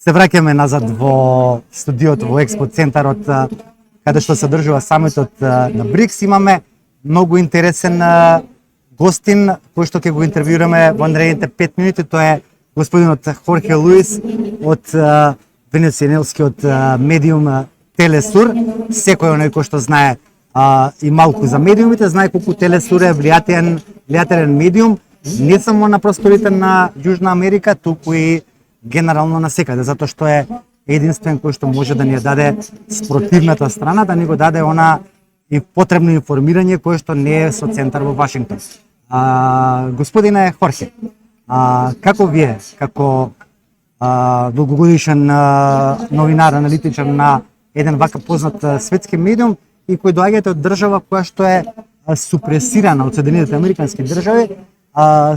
Се враќаме назад во студиото во Експо центарот каде што се одржува самитот на БРИКС. Имаме многу интересен гостин кој што ќе го интервјуираме во наредните 5 минути. Тоа е господинот Хорхе Луис од венецуелскиот медиум Телесур. Секој оној кој што знае и малку за медиумите, знае колку Телесур е влијателен медиум, не само на просторите на Јужна Америка, туку и генерално на секаде, затоа што е единствен кој што може да ни даде спротивната страна, да ни го даде она и потребно информирање кое што не е со центар во Вашингтон. Господине Хорхе, како вие, како долгогодишен новинар, аналитичар на еден вака познат светски медиум и кој доаѓате од држава која што е супресирана од Соединетите американски држави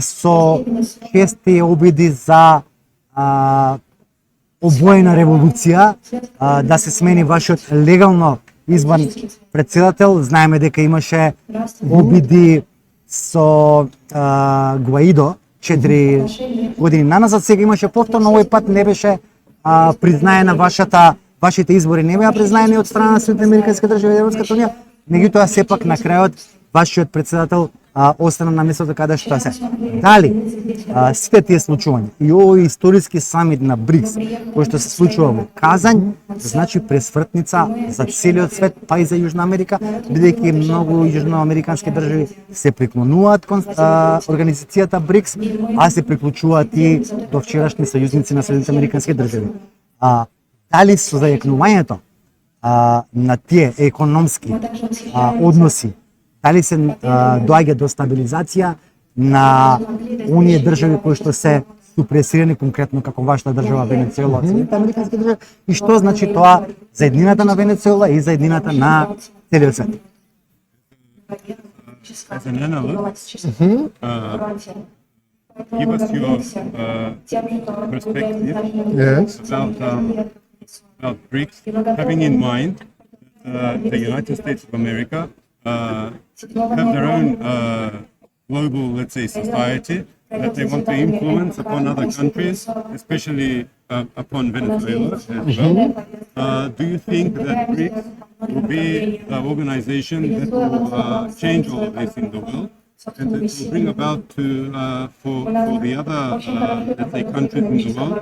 со чести обиди за обоена револуција, да се смени вашиот легално избран председател. Знаеме дека имаше обиди со Гуаидо 4 години наназад, сега имаше повторно, овој пат не беше признаена вашите избори не беа признаени од страна на Соединетите американски држави и Европската унија, меѓутоа сепак на крајот вашиот председател остана на местото каде што се. Дали сите тие случувања и овој историски самит на БРИКС кој што се случува во Казањ, значи пресвртница за целиот свет, па и за Јужна Америка, бидејќи многу јужноамерикански држави се приклонуваат кон организацијата БРИКС, а се приклучуваат и до вчерашни сојузници на Соединетите американски држави. Дали со зајакнувањето на тие економски односи, дали се доаѓа до стабилизација на оние држави кои што се супресирани, конкретно како вашата држава Венецуела од Соединетите американски држави, и што значи тоа за еднината на Венецуела и за еднината на целиот свет? As an analyst, give us your perspective about BRICS, having in mind the United States of America have their own global, let's say, society that they want to influence upon other countries, especially upon Venezuela as well. Do you think that BRICS will be the organization that will change all of this in the world and that will bring about for the other, let's say, countries in the world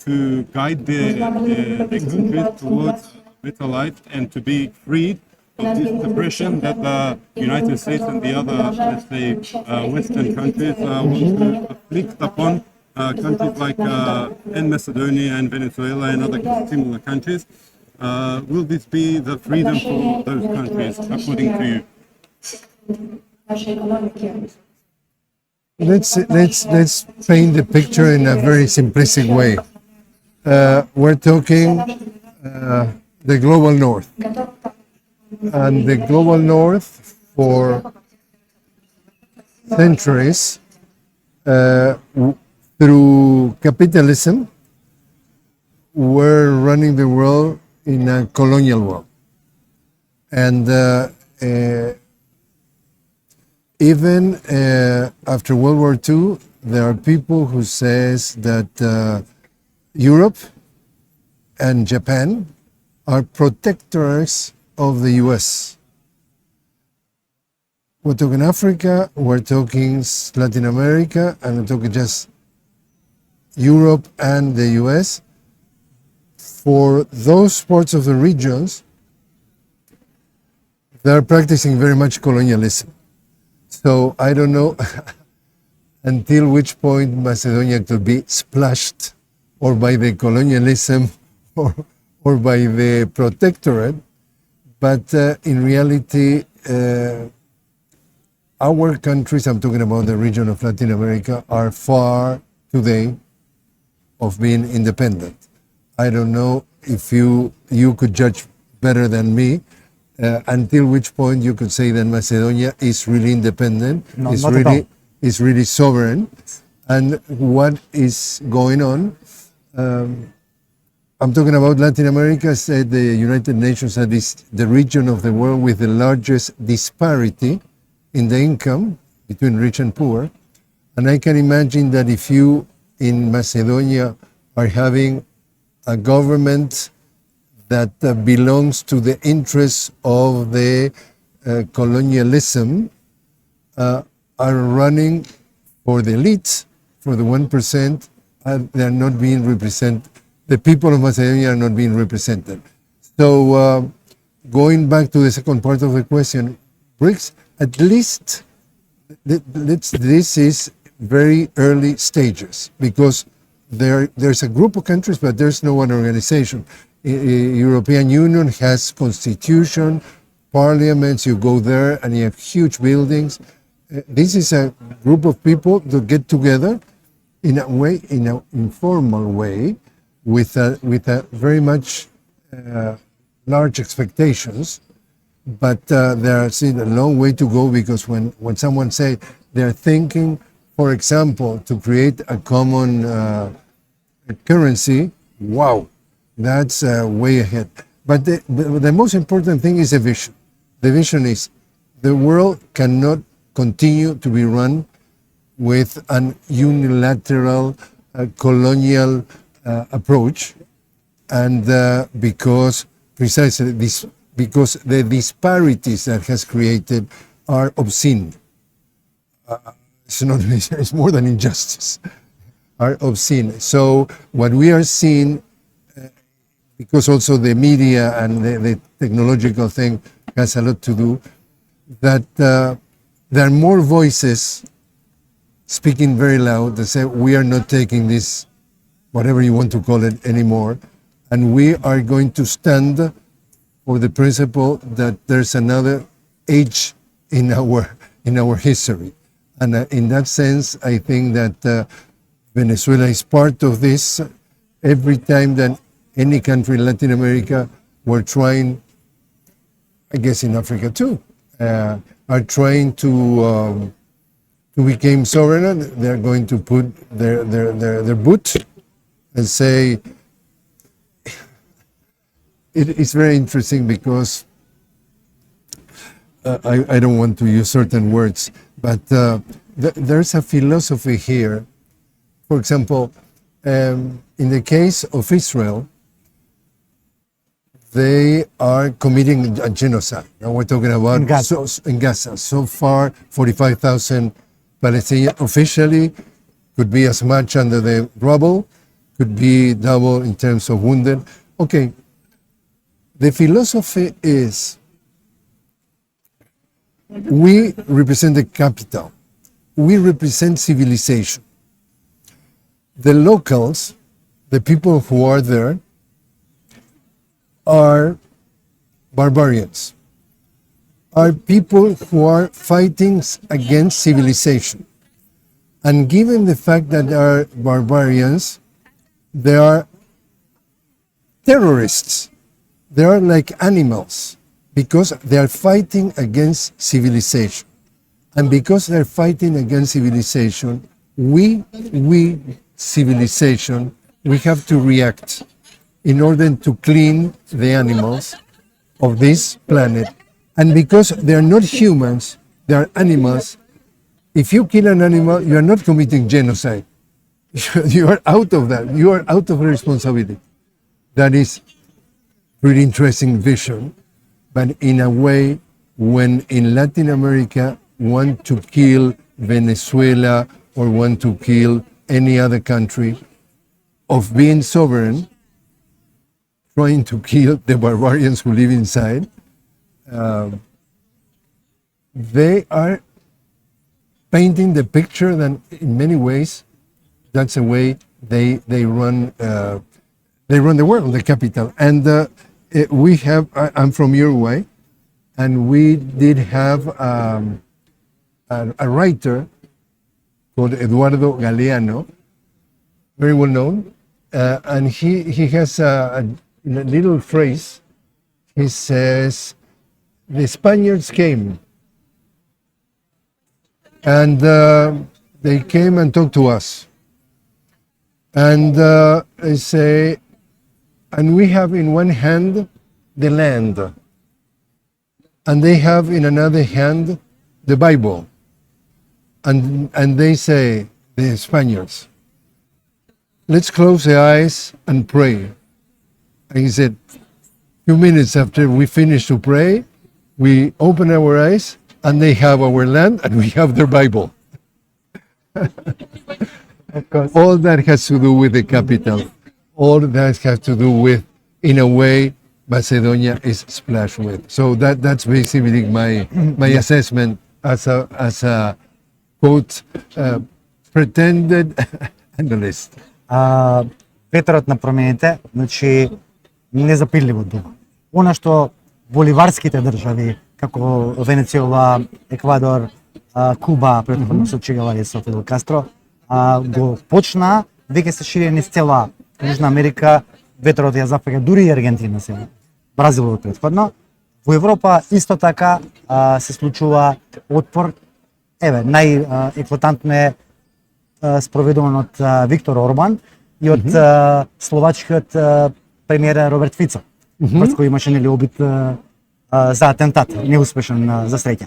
to guide their countries towards better life and to be freed of this suppression that the United States and the other, let's say, Western countries want to afflict upon countries like and Macedonia and Venezuela and other similar countries? Will this be the freedom for those countries, according to you? Let's paint the picture in a very simplistic way. We're talking the global north. And the global north for centuries through capitalism were running the world in a colonial world. And even after World War II, there are people who says that Europe and Japan are protectors of the US. We're talking Africa, we're talking Latin America, and we're talking just Europe and the US. For those parts of the regions, they're practicing very much colonialism. So I don't know until which point Macedonia could be splashed or by the colonialism or by the protectorate. But in reality, our countries, I'm talking about the region of Latin America, are far today of being independent. I don't know if you could judge better than me until which point you could say that Macedonia is really independent, is really sovereign, and what is going on. I'm talking about Latin America. Said the United Nations that is the region of the world with the largest disparity in the income between rich and poor. And I can imagine that if you in Macedonia are having a government that belongs to the interests of the colonialism are running for the elites, for the 1%, they are not being represented. The people of Macedonia are not being represented. So going back to the second part of the question, BRICS, at least this is very early stages, because there's a group of countries, but there's no one organization. European Union has constitution, parliaments, you go there and you have huge buildings. This is a group of people that get together in a way, in an informal way, with a very much large expectations, but there's a long way to go, because when someone say they're thinking, for example, to create a common currency, wow, that's way ahead. But the most important thing is the vision. The vision is the world cannot continue to be run with an unilateral colonial approach, and because precisely this, because the disparities that has created are obscene. It's more than injustice, are obscene. So what we are seeing, because also the media and the technological thing has a lot to do, that there are more voices speaking very loud that say, we are not taking this, whatever you want to call it, anymore, and we are going to stand for the principle that there's another age in our history. And in that sense, I think that Venezuela is part of this. Every time that any country in Latin America were trying, I guess in Africa too, are trying to become sovereign, they're going to put their boot and say, it's very interesting, because I don't want to use certain words, but there's a philosophy here. For example, in the case of Israel, they are committing a genocide. Now we're talking about in Gaza. So far, 45,000 Palestinians officially, could be as much under the rubble, could be double in terms of wounded. Okay, the philosophy is, we represent the capital, we represent civilization. The locals, the people who are there, are barbarians, are people who are fighting against civilization. And given the fact that they are barbarians, they are terrorists. They are like animals, because they are fighting against civilization. And because they're fighting against civilization, we civilization, we have to react in order to clean the animals of this planet. And because they are not humans, they are animals, if you kill an animal, you are not committing genocide. You are out of that. You are out of responsibility. That is pretty interesting vision. But in a way, when in Latin America want to kill Venezuela or want to kill any other country of being sovereign, trying to kill the barbarians who live inside, they are painting the picture that in many ways, that's the way they run the world, the capital. And we have, I'm from Uruguay, and we did have a writer called Eduardo Galeano, very well known, and he has a little phrase. He says, the Spaniards came, and they came and talked to us. And they say, and we have in one hand the land, and they have in another hand the Bible. And they say, the Spaniards, let's close the eyes and pray, And he said, few minutes after we finish to pray, we open our eyes and they have our land and we have their Bible. Of course. All that has to do with the capital. All that has to do with, in a way, Macedonia is splashed with. So that's basically my assessment as a quote pretended analyst. Ветерот на промените, значи незапирливо дума. Она што боливарските држави, како Венецуела, Еквадор, Куба, претходно со Че Гевара и со Фидел Кастро, го почна, веќе се шири низ цела Јужна Америка, ветерот ја зафаќа дури и Аргентина сега, Бразил претходно. Во Европа исто така се случува отпор. Еве, најеклатантно е спроведуван од Виктор Орбан и од словачкиот премиер Роберт Фицо, кој имаше нели обид за атентат, неуспешен за среќа.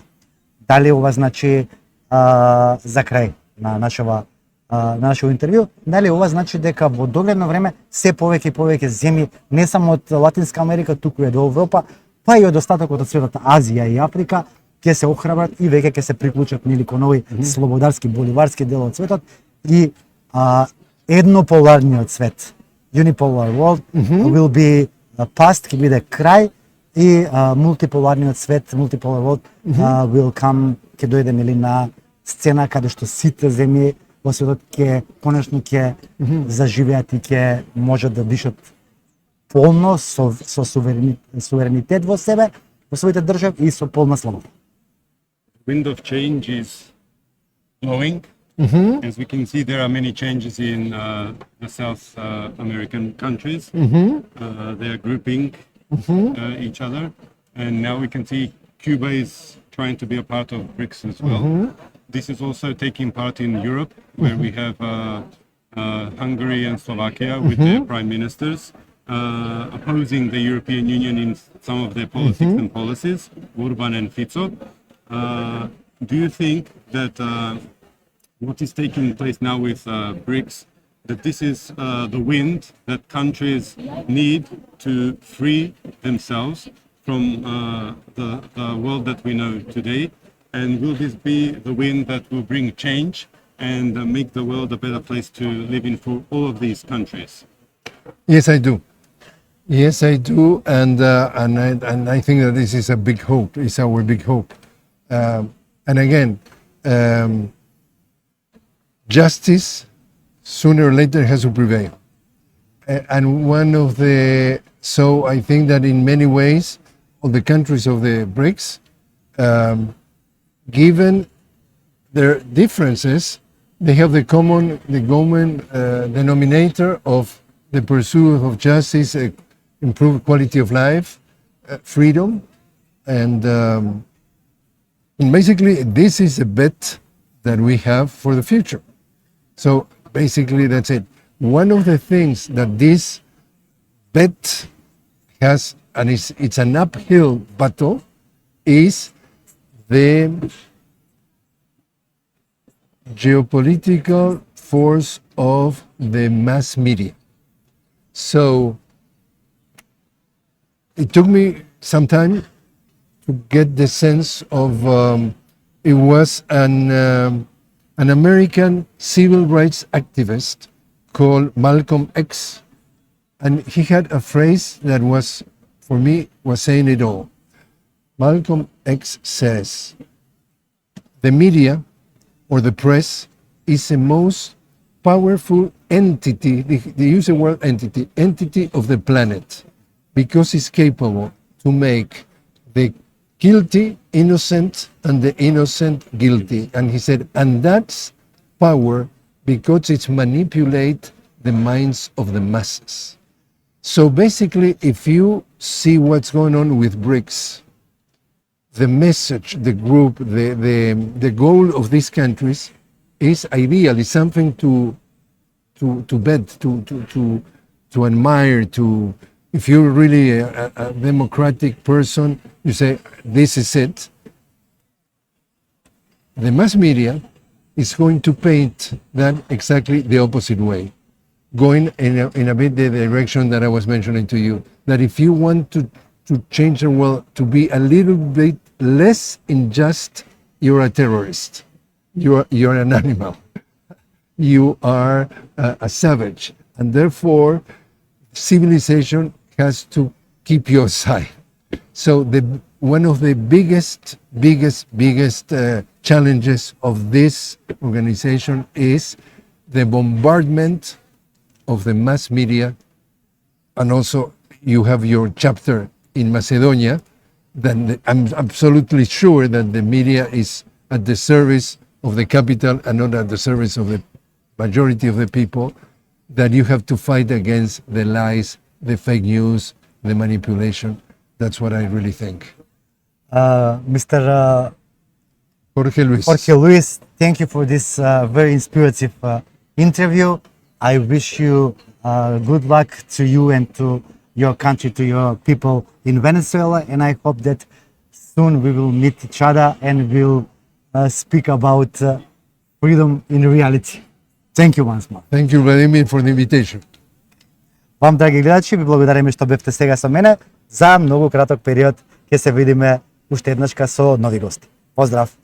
Дали ова значи за крај на нашето интервју, дали ова значи дека во догледно време се повеќе и повеќе земји не само од Латинска Америка, туку и од Европа, па и од остатокот од светот, Азија и Африка, ќе се охрабрат и веќе ќе се приклучат нели кон овој слободарски боливарски дел од светот и еднополарниот свет, unipolar world, will be past, ќе биде крај и мултиполарниот свет, multipolar world will come, ќе дојде нели на сцена каде што сите земји во светот ќе конечно ќе заживеат и ќе можат да дишат полно со суверенитет во себе, во своите држави и со полна слобода. Wind of change is blowing. As we can see, there are many changes in the South American countries. They are grouping each other. And now we can see Cuba is trying to be a part of BRICS as well. This is also taking part in Europe, where we have Hungary and Slovakia with their prime ministers opposing the European Union in some of their politics and policies, Orban and Fico. Do you think that what is taking place now with BRICS, that this is the wind that countries need to free themselves from the world that we know today? And will this be the wind that will bring change and make the world a better place to live in for all of these countries? Yes, I do. Yes, I do, and I think that this is a big hope. It's our big hope. And again, justice sooner or later has to prevail. And so I think that in many ways, all the countries of the BRICS, given their differences, they have the common denominator of the pursuit of justice, improved quality of life, freedom, and basically this is a bet that we have for the future. So basically that's it. One of the things that this bet has, and it's an uphill battle, is the geopolitical force of the mass media. So it took me some time to get the sense of it was an American civil rights activist called Malcolm X, and he had a phrase that was, for me, was saying it all. Malcolm X says, the media or the press is the most powerful entity, they use the word entity of the planet, because it's capable to make the guilty innocent and the innocent guilty. And he said, and that's power because it manipulates the minds of the masses. So basically, if you see what's going on with BRICS, the message, the group, the goal of these countries is ideal. It's something to bet, to admire. To if you're really a democratic person, you say this is it. The mass media is going to paint that exactly the opposite way. going in a bit the direction that I was mentioning to you. That if you want to change the world to be a little bit less unjust, you're a terrorist. You're an animal. You are a savage, and therefore civilization has to keep you aside. So one of the biggest challenges of this organization is the bombardment of the mass media, and also you have your chapter in Macedonia. Then I'm absolutely sure that the media is at the service of the capital and not at the service of the majority of the people, that you have to fight against the lies, the fake news, the manipulation. That's what I really think. Mr. Jorge Luis. Jorge Luis, thank you for this very inspirative interview. I wish you good luck to you and to your country, to your people in Venezuela, and I hope that soon we will meet each other and we'll speak about freedom in reality. Thank you once more. Thank you, Vladimir, for the invitation. Вам, драги гледачи, ви благодариме што бевте сега со мене. За многу краток период ќе се видиме уште еднашка со нови гости. Поздрав!